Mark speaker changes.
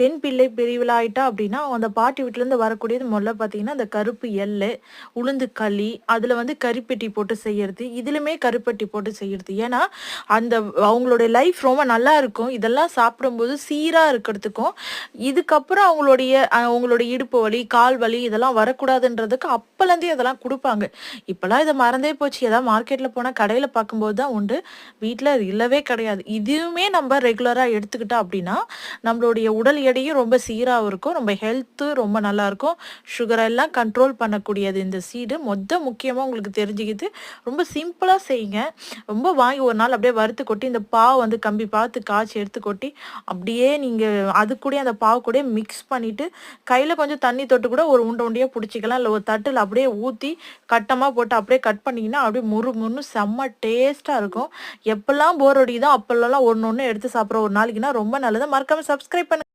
Speaker 1: பெண் பிள்ளை பிரிவில் ஆயிட்டா அப்படின்னா, அந்த பாட்டி வீட்லேருந்து வரக்கூடியது முதல்ல பார்த்தீங்கன்னா, அந்த கருப்பு எள்ளு, உளுந்து களி, அதில வந்து கறிப்பெட்டி போட்டு செய்யறது. இதிலுமே கருப்பட்டி போட்டு செய்யறது. ஏன்னா, அந்த அவங்களுடைய லைஃப் ரொம்ப நல்லா இருக்கும். இதெல்லாம் சாப்பிடும்போது சீரா இருக்கிறதுக்கும், இதுக்கப்புறம் அவங்களுடைய இடுப்பு வலி, கால் வலி இதெல்லாம் வரக்கூடாதுன்றதுக்கு அப்பலேருந்தே இதெல்லாம் குடுப்பாங்க. இப்பலாம் இத மறந்தே போச்சு. ஏதாவது மார்க்கெட்ல போனா கடையில பார்க்கும்போது தான் உண்டு. வீட்ல அது இல்லவே கிடையாது. இதுவுமே நம்ம ரெகுலரா எடுத்துக்கிட்டோம் அப்டின்னா, நம்மளுடைய உடல் எடையும் ரொம்ப சீராவும் இருக்கும். நம்ம ஹெல்த்து ரொம்ப நல்லாருக்கும். சுகர் எல்லாம் கண்ட்ரோல் பண்ணக்கூடியது இந்த சீடு. முக்கியமா உங்களுக்கு தெரிஞ்சுக்கிது. ரொம்ப சிம்பிளா செய்யுங்க. ரொம்ப வாங்கி ஒரு நாள் அப்படியே வறுத்து கொட்டி, இந்த பாவு வந்து கம்பி பார்த்து காய்ச்சி எடுத்து கொட்டி, அப்படியே நீங்க அது கூடயே அந்த பாவு கூடயே மிக்ஸ் பண்ணிட்டு, கையில கொஞ்சம் தண்ணி தொட்டு கூட ஒரு உருண்ட உருண்டையா புடிச்சுக்கலாம். இல்ல ஒரு தட்டுல அப்படியே ஊத்தி, கட்டமா போட்டு அப்படியே கட் பண்ணீங்கன்னா, அப்படியே முறு முறுன்னு செம்ம டேஸ்ட்டா இருக்கும். எப்பலாம் போர் அடிக்குதோ அப்பலாம் ஒண்ணு ஒண்ணு எடுத்து சாப்பிடுற ஒரு நாளைக்குன்னா ரொம்ப நல்லது. மறக்காம சப்ஸ்கிரைப் பண்ணுங்க.